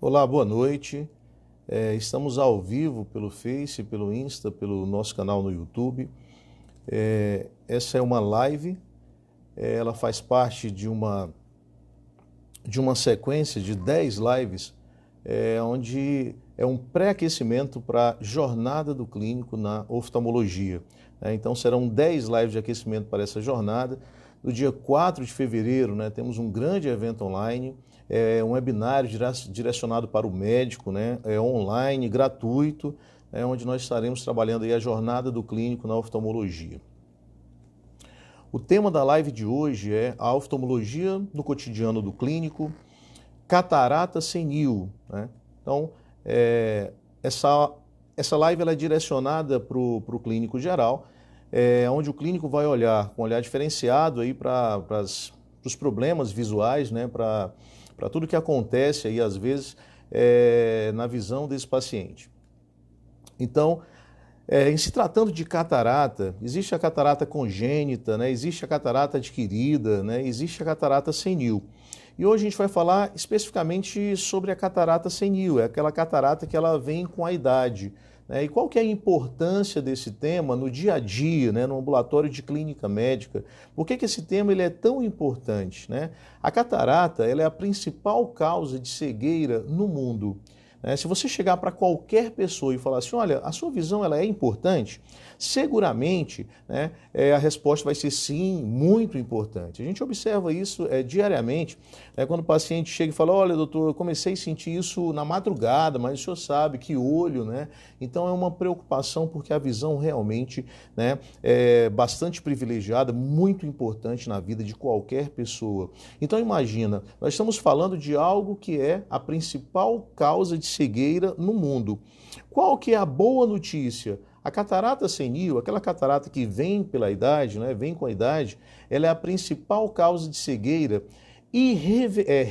Olá, boa noite. Estamos ao vivo pelo Face, pelo Insta, pelo nosso canal no YouTube. Essa é uma live, ela faz parte de uma sequência de 10 lives, onde é um pré-aquecimento para a jornada do clínico na oftalmologia. Então serão 10 lives de aquecimento para essa jornada. No dia 4 de fevereiro, temos um grande evento online, um webinário direcionado para o médico, online, gratuito, onde nós estaremos trabalhando aí a jornada do clínico na oftalmologia. O tema da live de hoje é a oftalmologia no cotidiano do clínico, catarata senil. Então, essa live ela é direcionada para o clínico geral, onde o clínico vai olhar com um olhar diferenciado para os problemas visuais, para tudo que acontece aí, às vezes, na visão desse paciente. Então, em se tratando de catarata, existe a catarata congênita, existe a catarata adquirida, existe a catarata senil. E hoje a gente vai falar especificamente sobre a catarata senil, é aquela catarata que ela vem com a idade. E qual que é a importância desse tema no dia a dia, no ambulatório de clínica médica? Por que esse tema ele é tão importante? A catarata ela é a principal causa de cegueira no mundo. Se você chegar para qualquer pessoa e falar assim, olha, a sua visão ela é importante, seguramente a resposta vai ser sim, muito importante. A gente observa isso diariamente, quando o paciente chega e fala, olha doutor, eu comecei a sentir isso na madrugada, mas o senhor sabe que olho, Então é uma preocupação porque a visão realmente é bastante privilegiada, muito importante na vida de qualquer pessoa. Então imagina, nós estamos falando de algo que é a principal causa de cegueira no mundo. Qual que é a boa notícia? A catarata senil, aquela catarata que vem pela idade, vem com a idade, ela é a principal causa de cegueira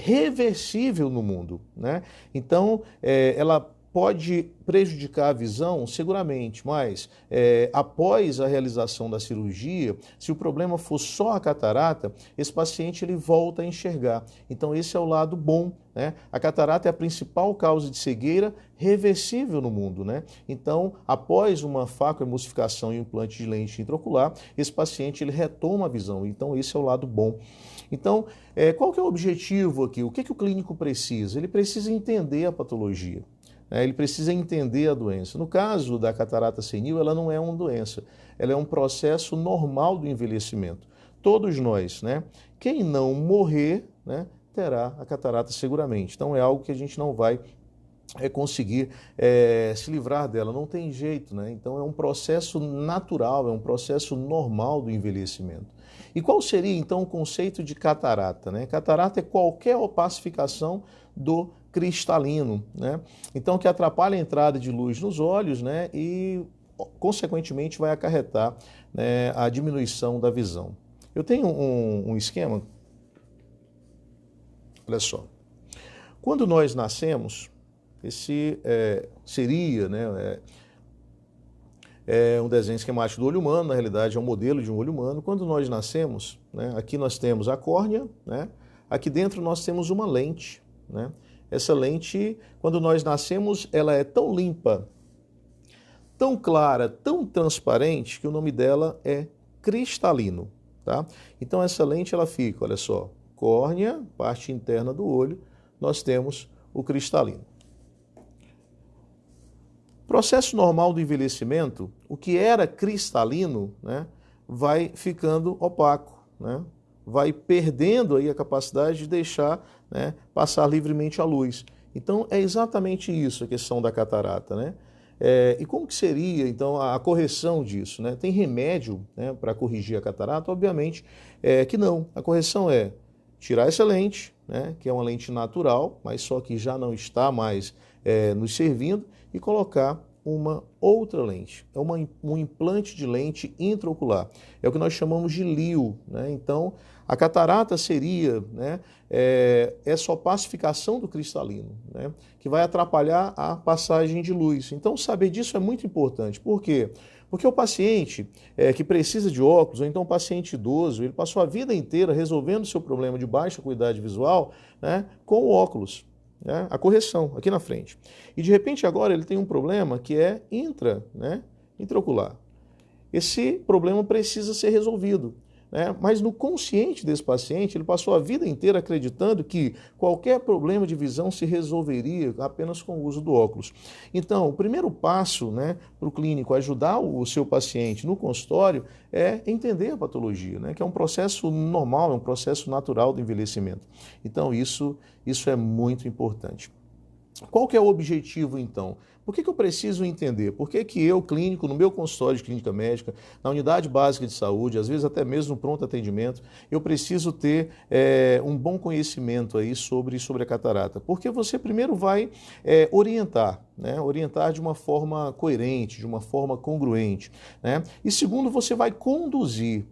reversível no mundo. Então, ela pode prejudicar a visão seguramente, mas após a realização da cirurgia, se o problema for só a catarata, esse paciente ele volta a enxergar. Então esse é o lado bom. A catarata é a principal causa de cegueira reversível no mundo. Então, após uma facoemulsificação e um implante de lente intraocular, esse paciente ele retoma a visão. Então esse é o lado bom. Então, qual que é o objetivo aqui? O que o clínico precisa? Ele precisa entender a patologia. Ele precisa entender a doença. No caso da catarata senil, ela não é uma doença, ela é um processo normal do envelhecimento. Todos nós, quem não morrer, terá a catarata seguramente. Então é algo que a gente não vai conseguir se livrar dela, não tem jeito. Então é um processo natural, é um processo normal do envelhecimento. E qual seria então o conceito de catarata? Catarata é qualquer opacificação do cristalino, então que atrapalha a entrada de luz nos olhos, e consequentemente vai acarretar a diminuição da visão. Eu tenho um esquema, olha só, quando nós nascemos, esse seria um desenho esquemático do olho humano, na realidade é um modelo de um olho humano. Quando nós nascemos, aqui nós temos a córnea, aqui dentro nós temos uma lente, Essa lente, quando nós nascemos, ela é tão limpa, tão clara, tão transparente, que o nome dela é cristalino. Tá? Então essa lente ela fica, olha só, córnea, parte interna do olho, nós temos o cristalino. Processo normal do envelhecimento, o que era cristalino, vai ficando opaco, vai perdendo aí a capacidade de deixar passar livremente a luz. Então é exatamente isso a questão da catarata. E como que seria então a correção disso? Tem remédio para corrigir a catarata? Obviamente que não. A correção é tirar essa lente, que é uma lente natural, mas só que já não está mais nos servindo, e colocar uma outra lente. É um implante de lente intraocular. É o que nós chamamos de LIO. Então, a catarata seria essa opacificação do cristalino, que vai atrapalhar a passagem de luz. Então, saber disso é muito importante. Por quê? Porque o paciente que precisa de óculos, ou então o paciente idoso, ele passou a vida inteira resolvendo o seu problema de baixa acuidade visual com o óculos. né, a correção aqui na frente. E de repente agora ele tem um problema que é intraocular. Esse problema precisa ser resolvido, né? Mas no consciente desse paciente, ele passou a vida inteira acreditando que qualquer problema de visão se resolveria apenas com o uso do óculos. Então, o primeiro passo, né, para o clínico ajudar o seu paciente no consultório é entender a patologia, né, que é um processo normal, é um processo natural do envelhecimento. Então, isso é muito importante. Qual que é o objetivo, então? Por que eu preciso entender? Por que eu, clínico, no meu consultório de clínica médica, na unidade básica de saúde, às vezes até mesmo no pronto atendimento, eu preciso ter um bom conhecimento aí sobre a catarata? Porque você primeiro vai orientar, né? Orientar de uma forma coerente, de uma forma congruente, né? E segundo, você vai conduzir.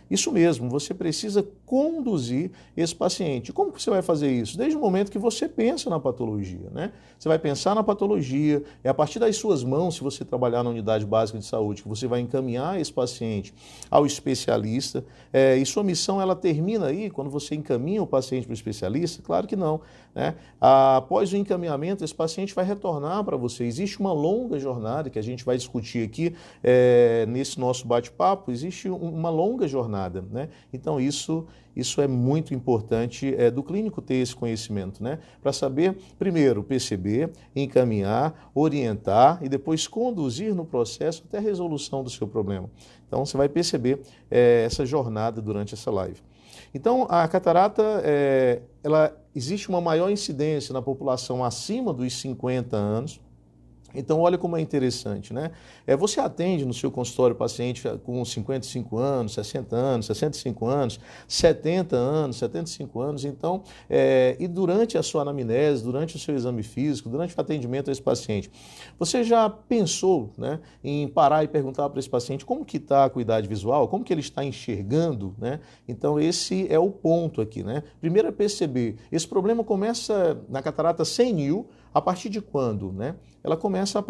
Isso mesmo, você precisa conduzir esse paciente. Como que você vai fazer isso? Desde o momento que você pensa na patologia, né? Você vai pensar na patologia, é a partir das suas mãos, se você trabalhar na unidade básica de saúde, que você vai encaminhar esse paciente ao especialista. E sua missão, ela termina aí, quando você encaminha o paciente para o especialista? Claro que não, né? Após o encaminhamento, esse paciente vai retornar para você. Existe uma longa jornada que a gente vai discutir aqui nesse nosso bate-papo, existe uma longa jornada, né? Então isso é muito importante do clínico ter esse conhecimento, né? Para saber, primeiro, perceber, encaminhar, orientar e depois conduzir no processo até a resolução do seu problema. Então você vai perceber essa jornada durante essa live. Então a catarata, ela existe uma maior incidência na população acima dos 50 anos. Então, olha como é interessante, né? Você atende no seu consultório paciente com 55 anos, 60 anos, 65 anos, 70 anos, 75 anos. Então, e durante a sua anamnese, durante o seu exame físico, durante o atendimento a esse paciente, você já pensou, né, em parar e perguntar para esse paciente como que está a acuidade visual, como que ele está enxergando, né? Então, esse é o ponto aqui, né? Primeiro é perceber, esse problema começa na catarata senil, a partir de quando, né? Ela começa a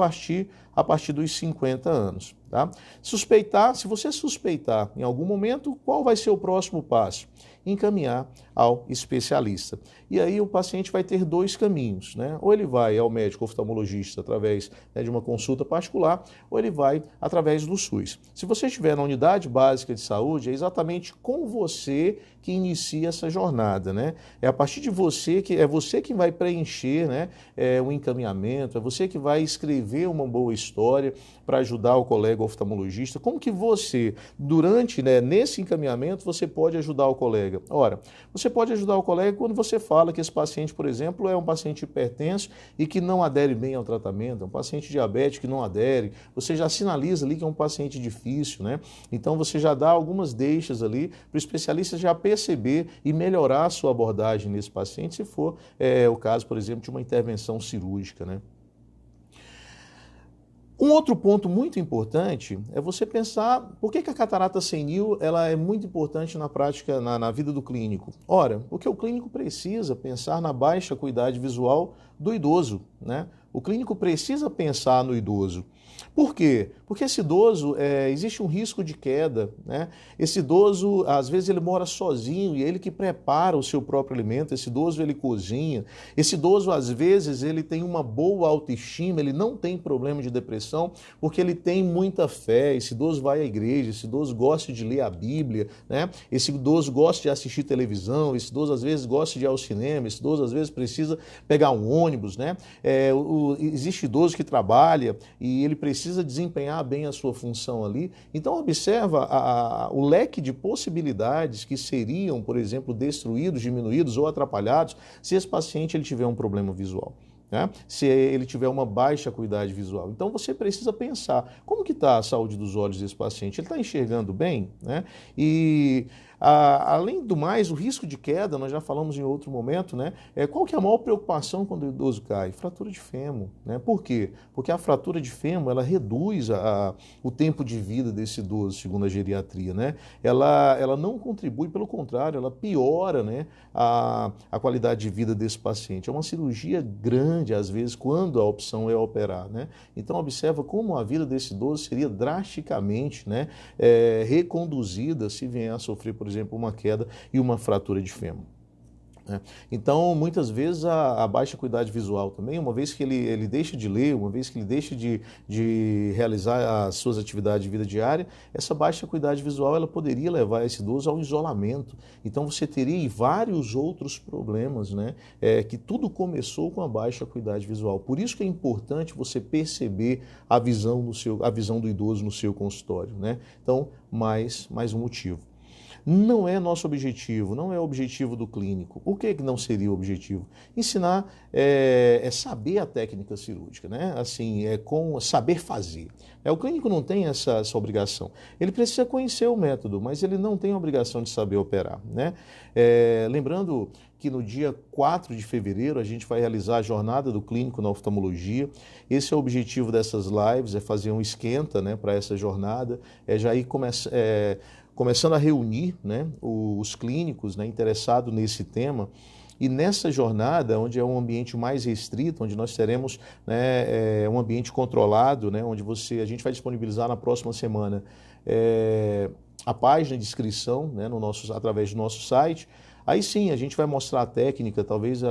partir dos 50 anos, tá? Se você suspeitar em algum momento, qual vai ser o próximo passo? Encaminhar ao especialista. E aí o paciente vai ter dois caminhos, né? Ou ele vai ao médico oftalmologista através, né, de uma consulta particular, ou ele vai através do SUS. Se você estiver na unidade básica de saúde, é exatamente com você que inicia essa jornada, né? É a partir de você que vai preencher, né, o encaminhamento, é você que vai escrever uma boa história para ajudar o colega oftalmologista. Como que você, durante, né, nesse encaminhamento, você pode ajudar o colega? Ora, você pode ajudar o colega quando você fala que esse paciente, por exemplo, é um paciente hipertenso e que não adere bem ao tratamento, é um paciente diabético que não adere, você já sinaliza ali que é um paciente difícil, né? Então você já dá algumas deixas ali para o especialista já perceber e melhorar a sua abordagem nesse paciente, se for o caso, por exemplo, de uma intervenção cirúrgica, né? Um outro ponto muito importante é você pensar por que a catarata senil ela é muito importante na prática, na vida do clínico. Ora, porque o clínico precisa pensar na baixa acuidade visual do idoso, né? O clínico precisa pensar no idoso. Por quê? Porque esse idoso, existe um risco de queda, né? Esse idoso, às vezes, ele mora sozinho e é ele que prepara o seu próprio alimento. Esse idoso, ele cozinha. Esse idoso, às vezes, ele tem uma boa autoestima, ele não tem problema de depressão porque ele tem muita fé. Esse idoso vai à igreja, esse idoso gosta de ler a Bíblia, né? Esse idoso gosta de assistir televisão, esse idoso, às vezes, gosta de ir ao cinema, esse idoso, às vezes, precisa pegar um ônibus, né? Existe idoso que trabalha e ele precisa desempenhar bem a sua função ali. Então observa o leque de possibilidades que seriam, por exemplo, destruídos, diminuídos ou atrapalhados se esse paciente ele tiver um problema visual, né? Se ele tiver uma baixa acuidade visual. Então você precisa pensar, como que está a saúde dos olhos desse paciente? Ele está enxergando bem, né? E além do mais, o risco de queda, nós já falamos em outro momento, né? Qual que é a maior preocupação quando o idoso cai? Fratura de fêmur, né? Por quê? Porque a fratura de fêmur, ela reduz o tempo de vida desse idoso, segundo a geriatria, né? Ela não contribui, pelo contrário, ela piora, né, a qualidade de vida desse paciente. É uma cirurgia grande, às vezes, quando a opção é operar, né? Então, observa como a vida desse idoso seria drasticamente, né, reconduzida se vier a sofrer, por exemplo, uma queda e uma fratura de fêmur. né? Então, muitas vezes, a baixa acuidade visual também, uma vez que ele deixa de ler, uma vez que ele deixa de realizar as suas atividades de vida diária, essa baixa acuidade visual ela poderia levar esse idoso ao isolamento. Então, você teria vários outros problemas, né? Que tudo começou com a baixa acuidade visual. Por isso que é importante você perceber a visão do idoso no seu consultório, né? Então, mais um motivo. Não é nosso objetivo, não é o objetivo do clínico. O que não seria o objetivo? Ensinar é saber a técnica cirúrgica, né? Assim, com saber fazer. O clínico não tem essa obrigação. Ele precisa conhecer o método, mas ele não tem a obrigação de saber operar, né? Lembrando que no dia 4 de fevereiro a gente vai realizar a jornada do clínico na oftalmologia. Esse é o objetivo dessas lives, é fazer um esquenta, né, para essa jornada, já ir começando a reunir, né, os clínicos, né, interessados nesse tema. E nessa jornada, onde é um ambiente mais restrito, onde nós teremos, né, um ambiente controlado, né, onde a gente vai disponibilizar na próxima semana a página de inscrição, né, através do nosso site. Aí sim, a gente vai mostrar a técnica, talvez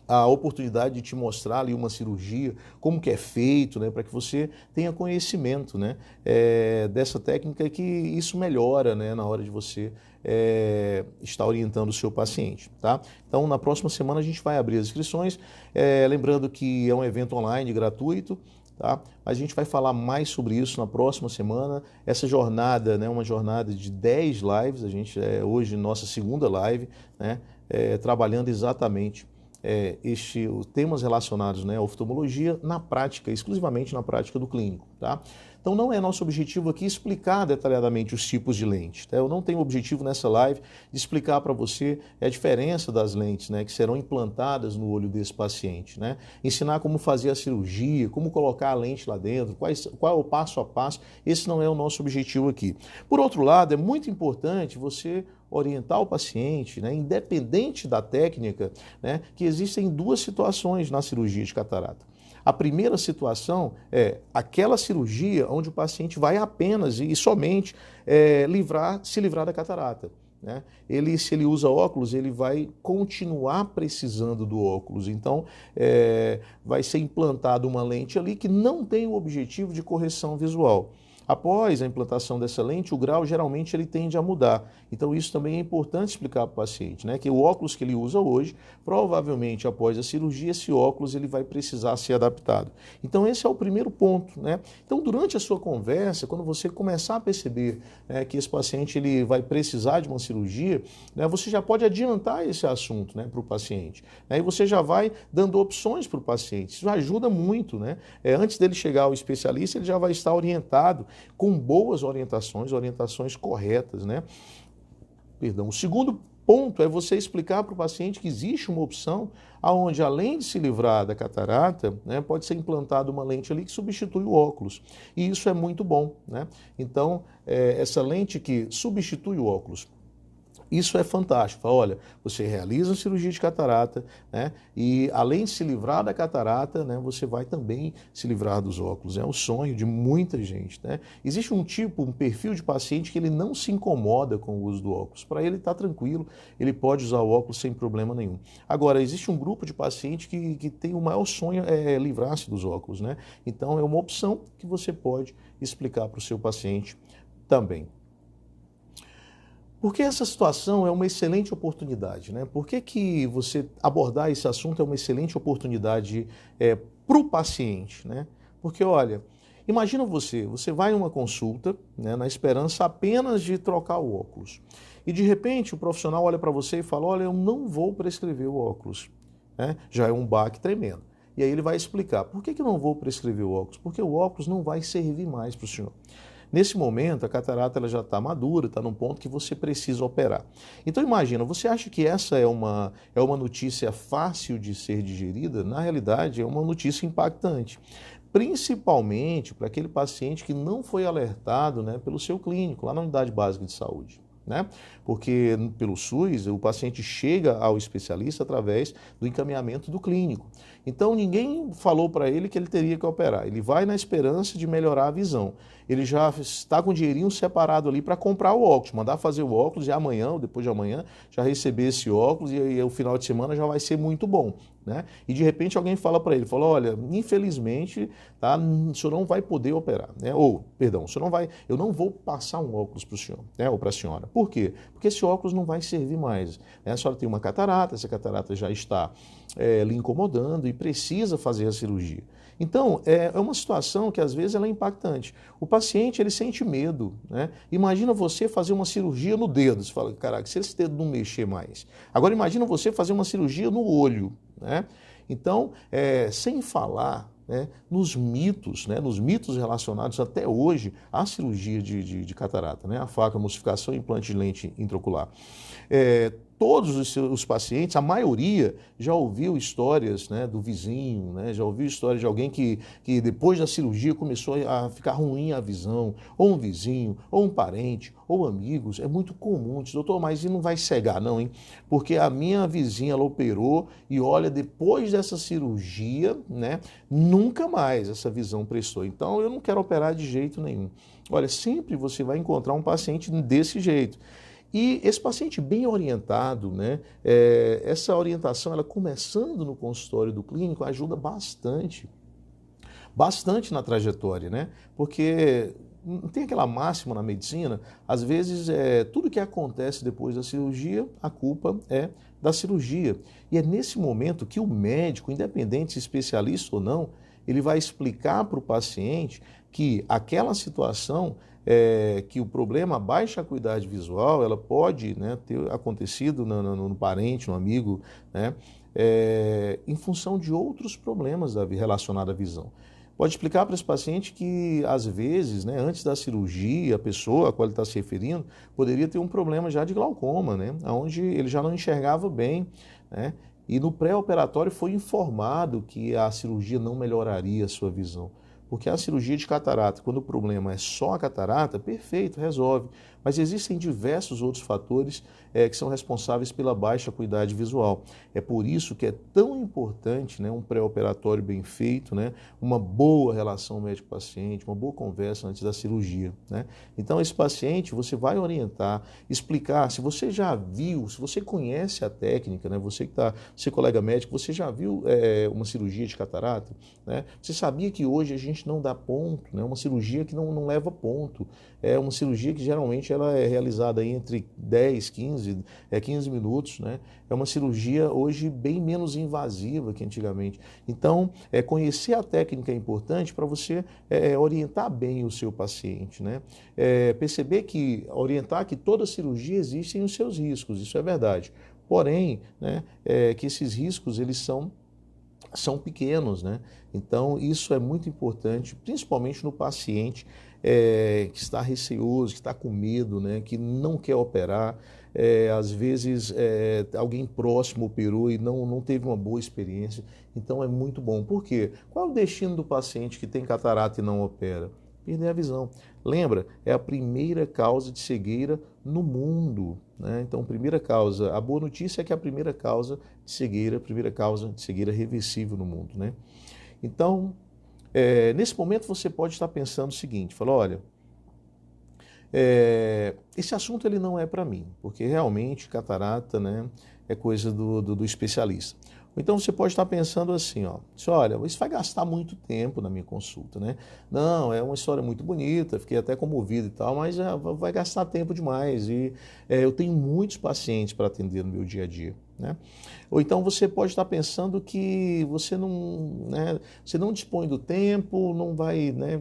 a oportunidade de te mostrar ali uma cirurgia, como que é feito, né, para que você tenha conhecimento, né, dessa técnica, que isso melhora, né, na hora de você estar orientando o seu paciente, tá? Então, na próxima semana a gente vai abrir as inscrições, lembrando que é um evento online gratuito, tá? A gente vai falar mais sobre isso na próxima semana. Essa jornada, né, uma jornada de 10 lives, a gente hoje nossa segunda live, né, trabalhando exatamente os temas relacionados, né, à oftalmologia na prática, exclusivamente na prática do clínico, tá? Então não é nosso objetivo aqui explicar detalhadamente os tipos de lentes, tá? Eu não tenho objetivo nessa live de explicar para você a diferença das lentes, né, que serão implantadas no olho desse paciente, né? Ensinar como fazer a cirurgia, como colocar a lente lá dentro, qual é o passo a passo. Esse não é o nosso objetivo aqui. Por outro lado, é muito importante você orientar o paciente, né, independente da técnica, né, que existem duas situações na cirurgia de catarata. A primeira situação é aquela cirurgia onde o paciente vai apenas e somente se livrar da catarata, né? Se ele usa óculos, ele vai continuar precisando do óculos. Então, vai ser implantada uma lente ali que não tem o objetivo de correção visual. Após a implantação dessa lente, o grau geralmente ele tende a mudar. Então isso também é importante explicar para o paciente, né? Que o óculos que ele usa hoje, provavelmente após a cirurgia, esse óculos ele vai precisar ser adaptado. Então esse é o primeiro ponto, né? Então durante a sua conversa, quando você começar a perceber, né, que esse paciente ele vai precisar de uma cirurgia, né, você já pode adiantar esse assunto, né, para o paciente. Aí você já vai dando opções para o paciente. Isso ajuda muito, né? Antes dele chegar ao especialista, ele já vai estar orientado com boas orientações corretas, né? Perdão. O segundo ponto é você explicar para o paciente que existe uma opção onde, além de se livrar da catarata, né, pode ser implantada uma lente ali que substitui o óculos. E isso é muito bom, né? Então, essa lente que substitui o óculos, isso é fantástico. Olha, você realiza a cirurgia de catarata, né? E além de se livrar da catarata, né, você vai também se livrar dos óculos. É o sonho de muita gente, né? Existe um perfil de paciente que ele não se incomoda com o uso do óculos. Para ele está tranquilo, ele pode usar o óculos sem problema nenhum. Agora, existe um grupo de pacientes que tem o maior sonho livrar-se dos óculos, né? Então, é uma opção que você pode explicar para o seu paciente também. Porque essa situação é uma excelente oportunidade, né? Por que você abordar esse assunto é uma excelente oportunidade para o paciente, né? Porque, olha, imagina você vai em uma consulta, né, na esperança apenas de trocar o óculos. E, de repente, o profissional olha para você e fala, olha, eu não vou prescrever o óculos, né? Já é um baque tremendo. E aí ele vai explicar, por que eu não vou prescrever o óculos? Porque o óculos não vai servir mais para o senhor. Nesse momento, a catarata ela já está madura, está num ponto que você precisa operar. Então imagina, você acha que essa é uma notícia fácil de ser digerida? Na realidade, é uma notícia impactante. Principalmente para aquele paciente que não foi alertado, né, pelo seu clínico, lá na unidade básica de saúde. né? Porque pelo SUS, o paciente chega ao especialista através do encaminhamento do clínico. Então, ninguém falou para ele que ele teria que operar. Ele vai na esperança de melhorar a visão. Ele já está com o dinheirinho separado ali para comprar o óculos, mandar fazer o óculos e amanhã ou depois de amanhã já receber esse óculos e aí o final de semana já vai ser muito bom, né? E de repente alguém fala para ele, olha, infelizmente, tá, o senhor não vai poder operar, né? Ou, perdão, o senhor não vai, eu não vou passar um óculos para o senhor, né? Ou para a senhora. Por quê? Porque esse óculos não vai servir mais, né? A senhora tem uma catarata, essa catarata já está lhe incomodando e precisa fazer a cirurgia. Então, é uma situação que às vezes ela é impactante. O paciente, ele sente medo, né? Imagina você fazer uma cirurgia no dedo. Você fala, caraca, se esse dedo não mexer mais. Agora, imagina você fazer uma cirurgia no olho, né? Então, sem falar, né, nos mitos relacionados até hoje à cirurgia de catarata, né? A facoemulsificação e implante de lente intraocular. Todos os pacientes, a maioria, já ouviu histórias, né, do vizinho, né, já ouviu histórias de alguém que depois da cirurgia começou a ficar ruim a visão, ou um vizinho, ou um parente, ou amigos. É muito comum. Diz, doutor, mas e não vai cegar não, hein? Porque a minha vizinha, ela operou e olha, depois dessa cirurgia, né, nunca mais essa visão prestou. Então, eu não quero operar de jeito nenhum. Olha, sempre você vai encontrar um paciente desse jeito. E esse paciente bem orientado, né, essa orientação, ela começando no consultório do clínico, ajuda bastante na trajetória, né? Porque tem aquela máxima na medicina, às vezes tudo que acontece depois da cirurgia, a culpa é da cirurgia. E é nesse momento que o médico, independente se especialista ou não, ele vai explicar para o paciente que aquela situação, que o problema, a baixa acuidade visual, ela pode, né, ter acontecido no parente, no amigo, né, em função de outros problemas relacionados à visão. Pode explicar para esse paciente que, às vezes, né, antes da cirurgia, a pessoa a qual ele está se referindo poderia ter um problema já de glaucoma, né, onde ele já não enxergava bem, né, e no pré-operatório foi informado que a cirurgia não melhoraria a sua visão. Porque a cirurgia de catarata, quando o problema é só a catarata, perfeito, resolve. Mas existem diversos outros fatores que são responsáveis pela baixa acuidade visual. É por isso que é tão importante, né, um pré-operatório bem feito, né, uma boa relação médico-paciente, uma boa conversa antes da cirurgia, né? Então, esse paciente, você vai orientar, explicar, se você já viu, se você conhece a técnica, né, você que está, você colega médico, você já viu uma cirurgia de catarata, né? Você sabia que hoje a gente não dá ponto, né? Uma cirurgia que não leva ponto. É uma cirurgia que geralmente ela é realizada aí entre 10, 15 minutos, né? É uma cirurgia hoje bem menos invasiva que antigamente. Então, conhecer a técnica é importante para você orientar bem o seu paciente, né? Perceber orientar que toda cirurgia existem os seus riscos, isso é verdade. Porém, né, que esses riscos eles são pequenos, né? Então, isso é muito importante, principalmente no paciente que está receoso, que está com medo, né? Que não quer operar. Às vezes, alguém próximo operou e não teve uma boa experiência. Então, é muito bom. Por quê? Qual é o destino do paciente que tem catarata e não opera? Perder a visão. Lembra, é a primeira causa de cegueira no mundo, né? Então, primeira causa, a boa notícia é que é a primeira causa de cegueira reversível no mundo, né? Então, nesse momento você pode estar pensando o seguinte, olha, esse assunto ele não é para mim, porque realmente catarata, né, é coisa do especialista. Então você pode estar pensando assim, olha, isso vai gastar muito tempo na minha consulta, né? Não, é uma história muito bonita, fiquei até comovido e tal, mas vai gastar tempo demais e eu tenho muitos pacientes para atender no meu dia a dia, né? Ou então você pode estar pensando que você não dispõe do tempo, não vai, né?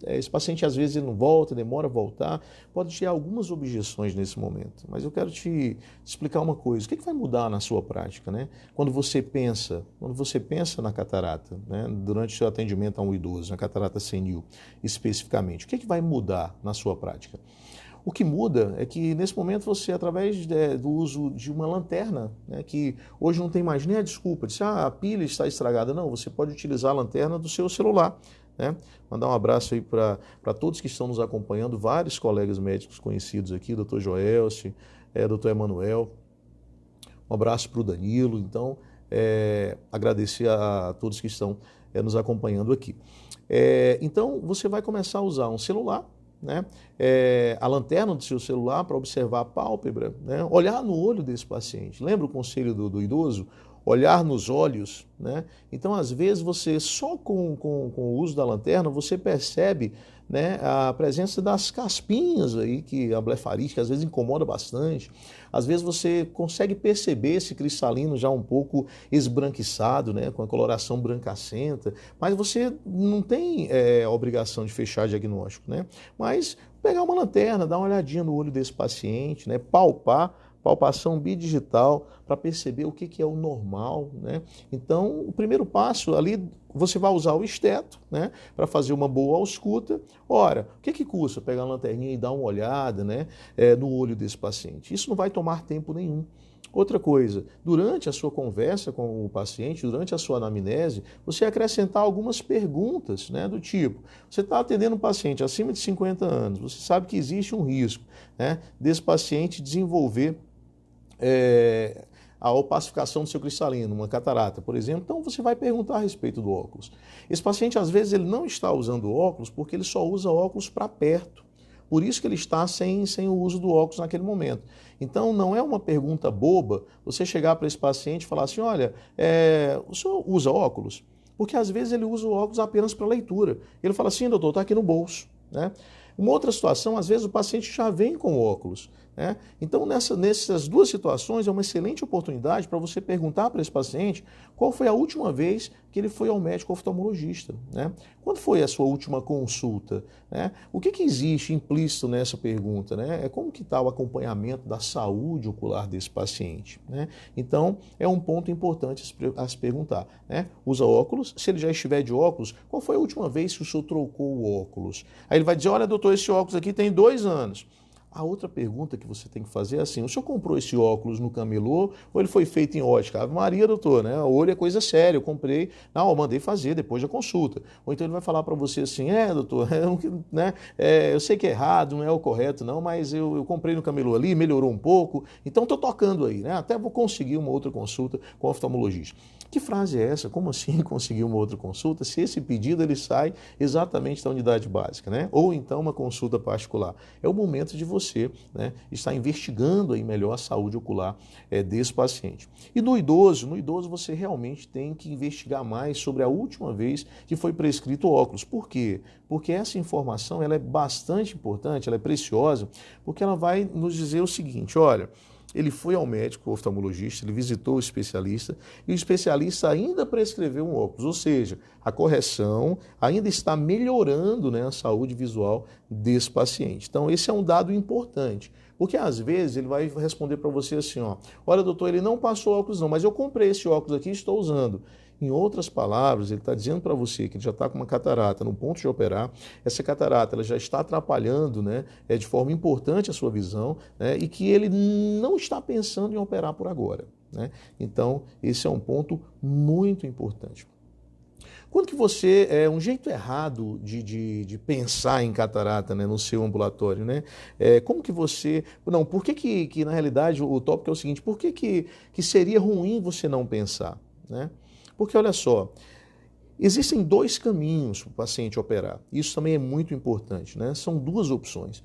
Esse paciente às vezes ele não volta, demora a voltar, pode ter algumas objeções nesse momento, mas eu quero te explicar uma coisa, o que vai mudar na sua prática, né? Quando você pensa na catarata, né? Durante o seu atendimento a um idoso, na catarata senil especificamente, o que vai mudar na sua prática? O que muda é que nesse momento você, através do uso de uma lanterna, né, que hoje não tem mais nem a desculpa de se a pilha está estragada, não, você pode utilizar a lanterna do seu celular. Né? Mandar um abraço aí para todos que estão nos acompanhando, vários colegas médicos conhecidos aqui, doutor Joelce, doutor Emanuel, um abraço para o Danilo, então agradecer a todos que estão nos acompanhando aqui. Então você vai começar a usar um celular, né? A lanterna do seu celular para observar a pálpebra, né? Olhar no olho desse paciente. Lembra o conselho do idoso? Olhar nos olhos, né? Então, às vezes, você só com o uso da lanterna, você percebe, né, a presença das caspinhas aí, que a blefarítica às vezes incomoda bastante. Às vezes você consegue perceber esse cristalino já um pouco esbranquiçado, né, com a coloração brancacenta, mas você não tem a obrigação de fechar diagnóstico, né? Mas pegar uma lanterna, dar uma olhadinha no olho desse paciente, né, palpação bidigital para perceber o que é o normal, né? Então, o primeiro passo ali, você vai usar o esteto, né, para fazer uma boa ausculta. Ora, o que custa pegar a lanterninha e dar uma olhada, né, no olho desse paciente? Isso não vai tomar tempo nenhum. Outra coisa, durante a sua conversa com o paciente, durante a sua anamnese, você acrescentar algumas perguntas, né, do tipo, você está atendendo um paciente acima de 50 anos, você sabe que existe um risco, né, desse paciente desenvolver a opacificação do seu cristalino, uma catarata, por exemplo, então você vai perguntar a respeito do óculos. Esse paciente, às vezes, ele não está usando óculos porque ele só usa óculos para perto. Por isso que ele está sem o uso do óculos naquele momento. Então, não é uma pergunta boba você chegar para esse paciente e falar assim, olha, o senhor usa óculos? Porque, às vezes, ele usa o óculos apenas para leitura. Ele fala assim, doutor, está aqui no bolso, né? Uma outra situação, às vezes, o paciente já vem com óculos, né? Então, nessas duas situações, é uma excelente oportunidade para você perguntar para esse paciente qual foi a última vez que ele foi ao médico oftalmologista, né? Quando foi a sua última consulta, né? O que existe implícito nessa pergunta, né? Como que está o acompanhamento da saúde ocular desse paciente, né? Então, é um ponto importante a se perguntar, né? Usa óculos? Se ele já estiver de óculos, qual foi a última vez que o senhor trocou o óculos? Aí ele vai dizer, olha, doutor, esse óculos aqui tem 2 anos. A outra pergunta que você tem que fazer é assim, o senhor comprou esse óculos no camelô ou ele foi feito em ótica? Ave Maria, doutor, né? O olho é coisa séria, eu comprei, não, eu mandei fazer depois da consulta. Ou então ele vai falar para você assim, doutor, né? Eu sei que é errado, não é o correto não, mas eu comprei no camelô ali, melhorou um pouco, então estou tocando aí, né? Até vou conseguir uma outra consulta com o oftalmologista. Que frase é essa? Como assim conseguir uma outra consulta? Se esse pedido ele sai exatamente da unidade básica, né? Ou então uma consulta particular. É o momento de você, né, estar investigando aí melhor a saúde ocular desse paciente. E no idoso você realmente tem que investigar mais sobre a última vez que foi prescrito óculos. Por quê? Porque essa informação ela é bastante importante, ela é preciosa, porque ela vai nos dizer o seguinte, olha, ele foi ao médico oftalmologista, ele visitou o especialista e o especialista ainda prescreveu um óculos, ou seja, a correção ainda está melhorando, né, a saúde visual desse paciente. Então, esse é um dado importante, porque às vezes ele vai responder para você assim, olha doutor, ele não passou óculos não, mas eu comprei esse óculos aqui e estou usando. Em outras palavras, ele está dizendo para você que ele já está com uma catarata no ponto de operar, essa catarata ela já está atrapalhando, né, de forma importante a sua visão, né, e que ele não está pensando em operar por agora, né? Então, esse é um ponto muito importante. Quando que você, um jeito errado de pensar em catarata, né, no seu ambulatório, né? Como que você... Não, por que na realidade o tópico é o seguinte, por que seria ruim você não pensar, né? Porque olha só, existem 2 caminhos para o paciente operar. Isso também é muito importante, né? São 2 opções.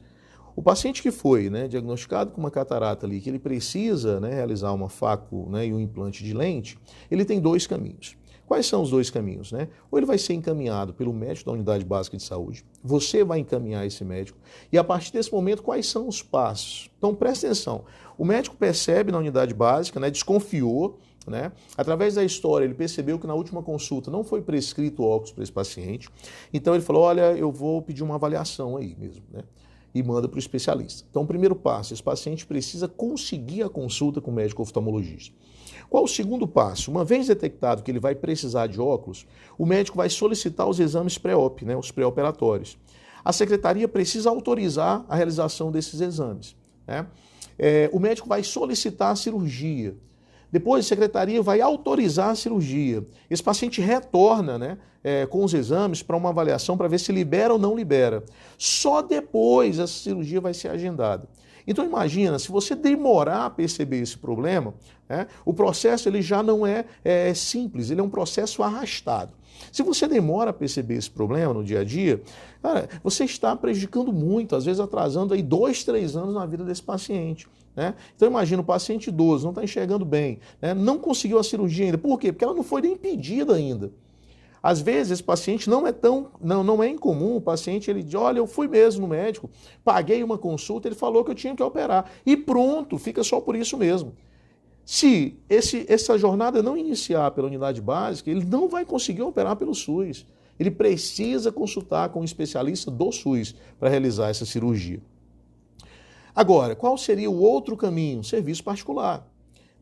O paciente que foi, né, diagnosticado com uma catarata ali, que ele precisa, né, realizar uma faco, né, e um implante de lente, ele tem 2 caminhos. Quais são os 2 caminhos, né? Ou ele vai ser encaminhado pelo médico da unidade básica de saúde, você vai encaminhar esse médico, e a partir desse momento, quais são os passos? Então, presta atenção. O médico percebe na unidade básica, né, desconfiou, né? Através da história, ele percebeu que na última consulta não foi prescrito óculos para esse paciente, então ele falou, olha, eu vou pedir uma avaliação aí mesmo, né? E manda para o especialista. Então, o primeiro passo, esse paciente precisa conseguir a consulta com o médico oftalmologista. Qual o segundo passo? Uma vez detectado que ele vai precisar de óculos, o médico vai solicitar os exames pré-op, né, os pré-operatórios. a secretaria precisa autorizar a realização desses exames, né? O médico vai solicitar a cirurgia. Depois a secretaria vai autorizar a cirurgia. Esse paciente retorna, né, com os exames para uma avaliação para ver se libera ou não libera. Só depois essa cirurgia vai ser agendada. Então imagina, se você demorar a perceber esse problema, né, o processo ele já não é simples, ele é um processo arrastado. Se você demora a perceber esse problema no dia a dia, cara, você está prejudicando muito, às vezes atrasando aí 2, 3 anos na vida desse paciente, né? Então imagina, o paciente idoso não está enxergando bem, né, não conseguiu a cirurgia ainda. Por quê? Porque ela não foi nem pedida ainda. Às vezes esse paciente não é incomum, o paciente ele diz, olha, eu fui mesmo no médico, paguei uma consulta, ele falou que eu tinha que operar e pronto, fica só por isso mesmo. Se essa jornada não iniciar pela unidade básica, ele não vai conseguir operar pelo SUS. Ele precisa consultar com um especialista do SUS para realizar essa cirurgia. Agora, qual seria o outro caminho? Serviço particular.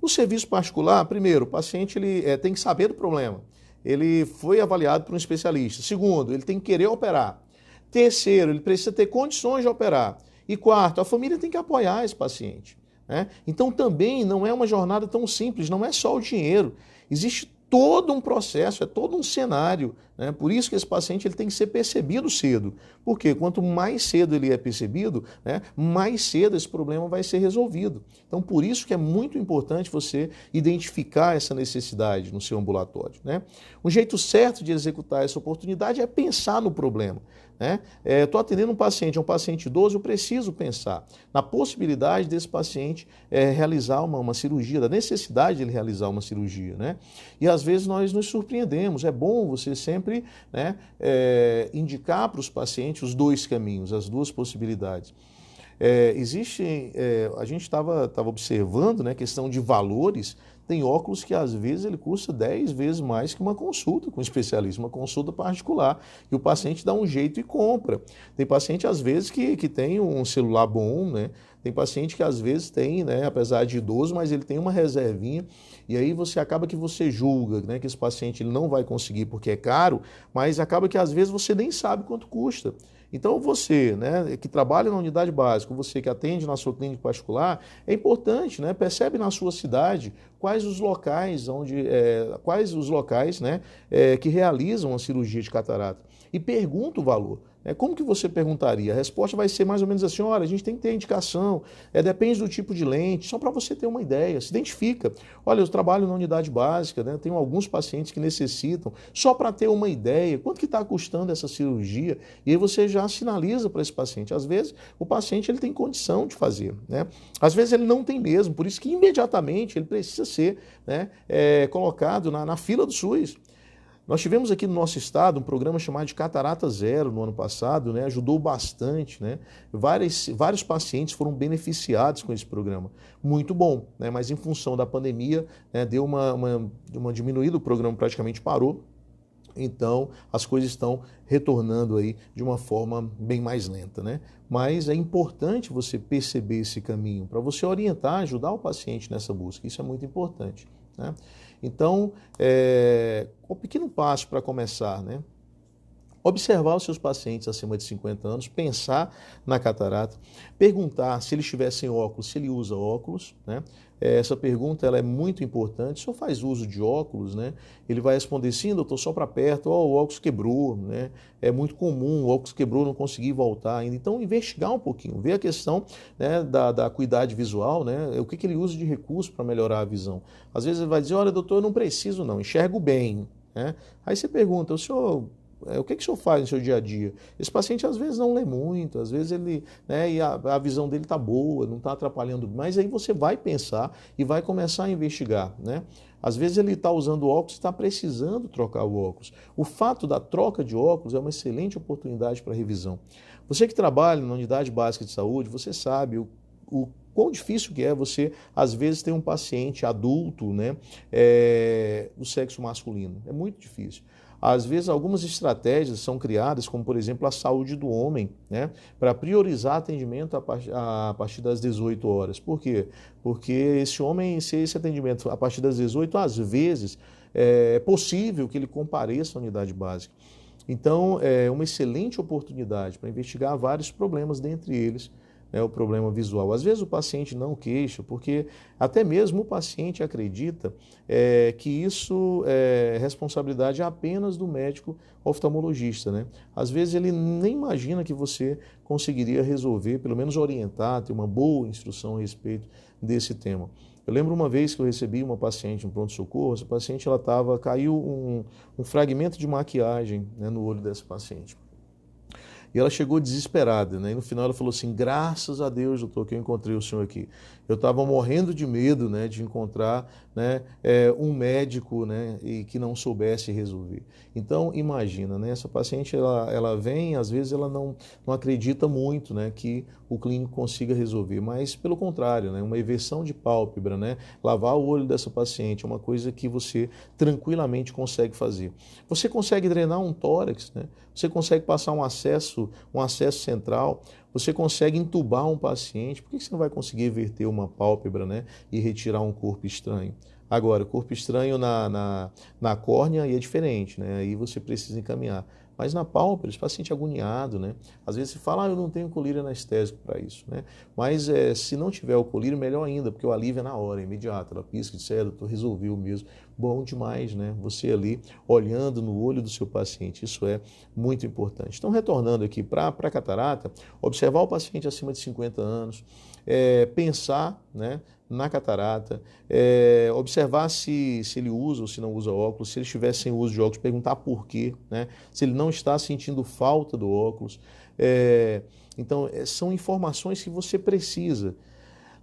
No serviço particular, primeiro, o paciente ele tem que saber do problema. Ele foi avaliado por um especialista. Segundo, ele tem que querer operar. Terceiro, ele precisa ter condições de operar. E quarto, a família tem que apoiar esse paciente, né? Então também não é uma jornada tão simples, não é só o dinheiro. Existe todo um processo, é todo um cenário, né? Por isso que esse paciente ele tem que ser percebido cedo. Porque quanto mais cedo ele é percebido, né, mais cedo esse problema vai ser resolvido. Então por isso que é muito importante você identificar essa necessidade no seu ambulatório, né? Um jeito certo de executar essa oportunidade é pensar no problema, né? Estou atendendo um paciente idoso, eu preciso pensar na possibilidade desse paciente realizar uma cirurgia, da necessidade de ele realizar uma cirurgia, né? E às vezes nós nos surpreendemos. É bom você sempre, né, indicar para os pacientes os dois caminhos, as duas possibilidades. A gente estava observando, né, questão de valores. Tem óculos que às vezes ele custa 10 vezes mais que uma consulta com um especialista, uma consulta particular, e o paciente dá um jeito e compra. Tem paciente às vezes que tem um celular bom, né? Tem paciente que às vezes tem, né, apesar de idoso, mas ele tem uma reservinha, e aí acaba que você julga, né, que esse paciente ele não vai conseguir porque é caro, mas acaba que às vezes você nem sabe quanto custa. Então você, né, que trabalha na unidade básica, você que atende na sua clínica particular, é importante, né, percebe na sua cidade quais os locais né, que realizam a cirurgia de catarata e pergunta o valor. Como que você perguntaria? A resposta vai ser mais ou menos assim, olha, a gente tem que ter indicação, depende do tipo de lente, só para você ter uma ideia, se identifica. Olha, eu trabalho na unidade básica, né? Tenho alguns pacientes que necessitam, só para ter uma ideia, quanto que está custando essa cirurgia? E aí você já sinaliza para esse paciente. Às vezes o paciente ele tem condição de fazer, né? Às vezes ele não tem mesmo, por isso que imediatamente ele precisa ser, né, colocado na fila do SUS. Nós tivemos aqui no nosso estado um programa chamado de Catarata Zero no ano passado, né? Ajudou bastante, né? Vários pacientes foram beneficiados com esse programa. Muito bom, né? Mas em função da pandemia, né, deu uma diminuída, o programa praticamente parou. Então, as coisas estão retornando aí de uma forma bem mais lenta, né? Mas é importante você perceber esse caminho para você orientar, ajudar o paciente nessa busca. Isso é muito importante, né? Então, um pequeno passo para começar, né? Observar os seus pacientes acima de 50 anos, pensar na catarata, perguntar se ele estiver sem óculos, se ele usa óculos, né? Essa pergunta ela é muito importante. Se o senhor faz uso de óculos, né? Ele vai responder sim, doutor, só para perto, o óculos quebrou, né? É muito comum, o óculos quebrou, não consegui voltar ainda. Então, investigar um pouquinho, ver a questão, né, da acuidade visual, né? O que ele usa de recurso para melhorar a visão. Às vezes ele vai dizer, olha, doutor, eu não preciso não, enxergo bem, né? Aí você pergunta, o senhor... O que o senhor faz no seu dia a dia? Esse paciente às vezes não lê muito, às vezes ele, né, e a visão dele está boa, não está atrapalhando, mas aí você vai pensar e vai começar a investigar, né? Às vezes ele está usando óculos e está precisando trocar o óculos. O fato da troca de óculos é uma excelente oportunidade para revisão. Você que trabalha na unidade básica de saúde, você sabe o quão difícil que é você, às vezes, ter um paciente adulto, né, do sexo masculino. É muito difícil. Às vezes, algumas estratégias são criadas, como, por exemplo, a saúde do homem, né, para priorizar atendimento a partir das 18 horas. Por quê? Porque esse atendimento a partir das 18, às vezes, é possível que ele compareça à unidade básica. Então, é uma excelente oportunidade para investigar vários problemas, dentre eles, né, o problema visual. Às vezes o paciente não queixa, porque até mesmo o paciente acredita que isso é responsabilidade apenas do médico oftalmologista, né? Às vezes ele nem imagina que você conseguiria resolver, pelo menos orientar, ter uma boa instrução a respeito desse tema. Eu lembro uma vez que eu recebi uma paciente em pronto-socorro, essa paciente caiu um fragmento de maquiagem, né, no olho dessa paciente. E ela chegou desesperada, né? E no final ela falou assim: graças a Deus, doutor, que eu encontrei o senhor aqui. Eu estava morrendo de medo, né, de encontrar, né, um médico, né, e que não soubesse resolver. Então, imagina, né, essa paciente, ela vem, às vezes ela não acredita muito, né, que o clínico consiga resolver, mas pelo contrário, né, uma eversão de pálpebra, né, lavar o olho dessa paciente é uma coisa que você tranquilamente consegue fazer. Você consegue drenar um tórax, né? Você consegue passar um acesso central, você consegue entubar um paciente. Por que você não vai conseguir verter uma pálpebra, né, e retirar um corpo estranho? Agora, corpo estranho na córnea aí é diferente, né? Aí você precisa encaminhar. Mas na pálpebra, esse paciente agoniado, né? Às vezes você fala, eu não tenho colírio anestésico para isso, né? Mas se não tiver o colírio, melhor ainda, porque o alívio é na hora, é imediato. Ela pisca e diz, doutor, resolveu mesmo. Bom demais, né? Você ali olhando no olho do seu paciente, isso é muito importante. Então, retornando aqui para a catarata, observar o paciente acima de 50 anos, pensar, né, na catarata, observar se ele usa ou se não usa óculos, se ele estiver sem uso de óculos, perguntar por quê, né? Se ele não está sentindo falta do óculos. Então, são informações que você precisa.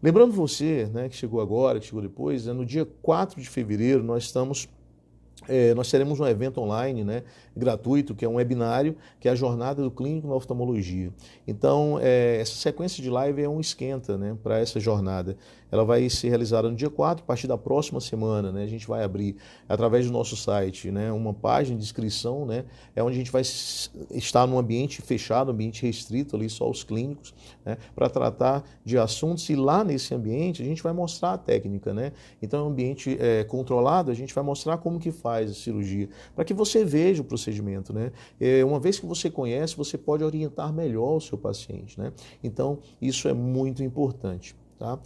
Lembrando você, né, que chegou agora, que chegou depois, no dia 4 de fevereiro nós teremos um evento online, né, gratuito, que é um webinário, que é a Jornada do Clínico na Oftalmologia. Então, essa sequência de live é um esquenta, né, para essa jornada. Ela vai ser realizada no dia 4, a partir da próxima semana, né, a gente vai abrir, através do nosso site, né, uma página de inscrição, né, onde a gente vai estar num ambiente fechado, ambiente restrito, ali só os clínicos, né, para tratar de assuntos, e lá nesse ambiente a gente vai mostrar a técnica, né. Então, é um ambiente controlado, a gente vai mostrar como que faz a cirurgia, para que você veja o procedimento, né? Uma vez que você conhece, você pode orientar melhor o seu paciente, né? Então, isso é muito importante, tá?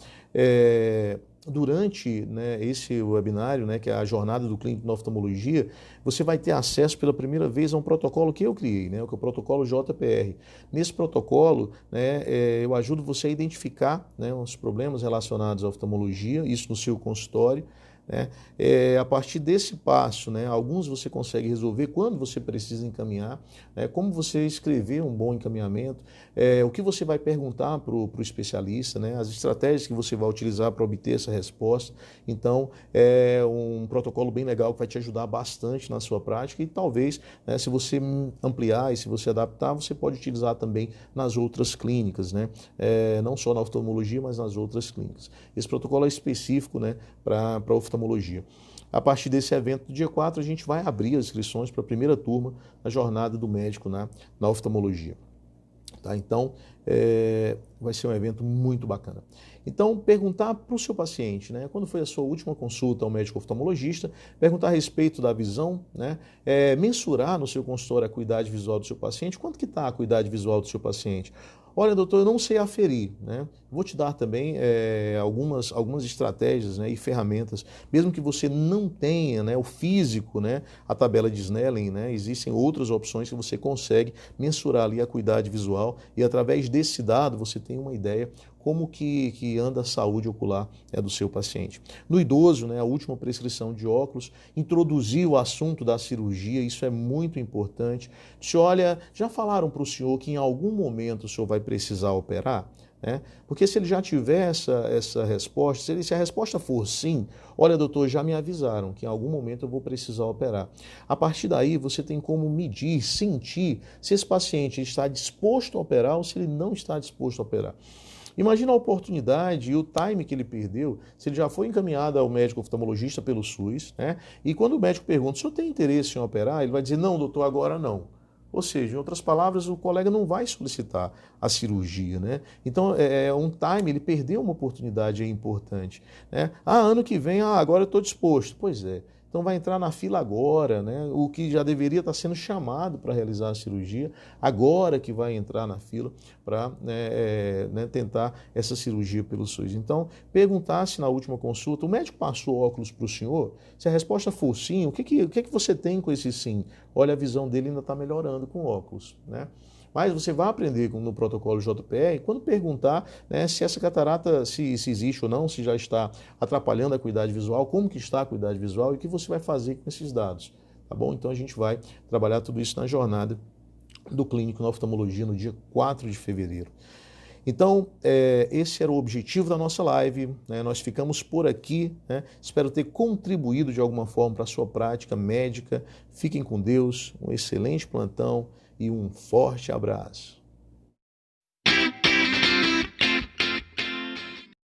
Durante, né, esse webinário, né, que é a Jornada do Clínico na Oftalmologia, você vai ter acesso pela primeira vez a um protocolo que eu criei, né, que é o protocolo JPR. Nesse protocolo, né, eu ajudo você a identificar, né, os problemas relacionados à oftalmologia, isso no seu consultório, né? A partir desse passo, né, alguns você consegue resolver quando você precisa encaminhar, como você escrever um bom encaminhamento, o que você vai perguntar para o especialista, né, as estratégias que você vai utilizar para obter essa resposta. Então, é um protocolo bem legal que vai te ajudar bastante na sua prática e talvez, né, se você ampliar e se você adaptar, você pode utilizar também nas outras clínicas, né, não só na oftalmologia, mas nas outras clínicas. Esse protocolo é específico, né, para oftalmologia. A partir desse evento do dia 4, a gente vai abrir as inscrições para a primeira turma da Jornada do Médico na oftalmologia. Tá? Então, vai ser um evento muito bacana. Então, perguntar para o seu paciente, né, quando foi a sua última consulta ao médico oftalmologista, perguntar a respeito da visão, né, mensurar no seu consultório a acuidade visual do seu paciente, quanto que está a acuidade visual do seu paciente? Olha, doutor, eu não sei aferir, né? Vou te dar também algumas estratégias, né, e ferramentas, mesmo que você não tenha, né, o físico, né, a tabela de Snellen, né, existem outras opções que você consegue mensurar ali a acuidade visual e através desse dado você tem uma ideia como que anda a saúde ocular do seu paciente. No idoso, né, a última prescrição de óculos, introduzir o assunto da cirurgia, isso é muito importante. Se olha, já falaram para o senhor que em algum momento o senhor vai precisar operar? Porque se ele já tiver essa resposta, se a resposta for sim, olha doutor, já me avisaram que em algum momento eu vou precisar operar. A partir daí você tem como medir, sentir se esse paciente está disposto a operar ou se ele não está disposto a operar. Imagina a oportunidade e o time que ele perdeu se ele já foi encaminhado ao médico oftalmologista pelo SUS, né? E quando o médico pergunta, o senhor tem interesse em operar? Ele vai dizer, não doutor, agora não. Ou seja, em outras palavras, o colega não vai solicitar a cirurgia, né? Então, um time, ele perdeu uma oportunidade importante, né? Ano que vem, agora eu estou disposto. Pois é. então vai entrar na fila agora, né? O que já deveria estar sendo chamado para realizar a cirurgia, agora que vai entrar na fila para tentar essa cirurgia pelo SUS. Então, perguntar-se na última consulta, o médico passou óculos para o senhor? Se a resposta for sim, o que você tem com esse sim? Olha, a visão dele ainda está melhorando com óculos, né? Mas você vai aprender no protocolo JPR quando perguntar, né, se essa catarata, se existe ou não, se já está atrapalhando a acuidade visual, como que está a acuidade visual e o que você vai fazer com esses dados, tá bom? Então a gente vai trabalhar tudo isso na jornada do clínico na oftalmologia no dia 4 de fevereiro. Então, esse era o objetivo da nossa live, né? Nós ficamos por aqui, né? Espero ter contribuído de alguma forma para a sua prática médica. Fiquem com Deus, um excelente plantão e um forte abraço.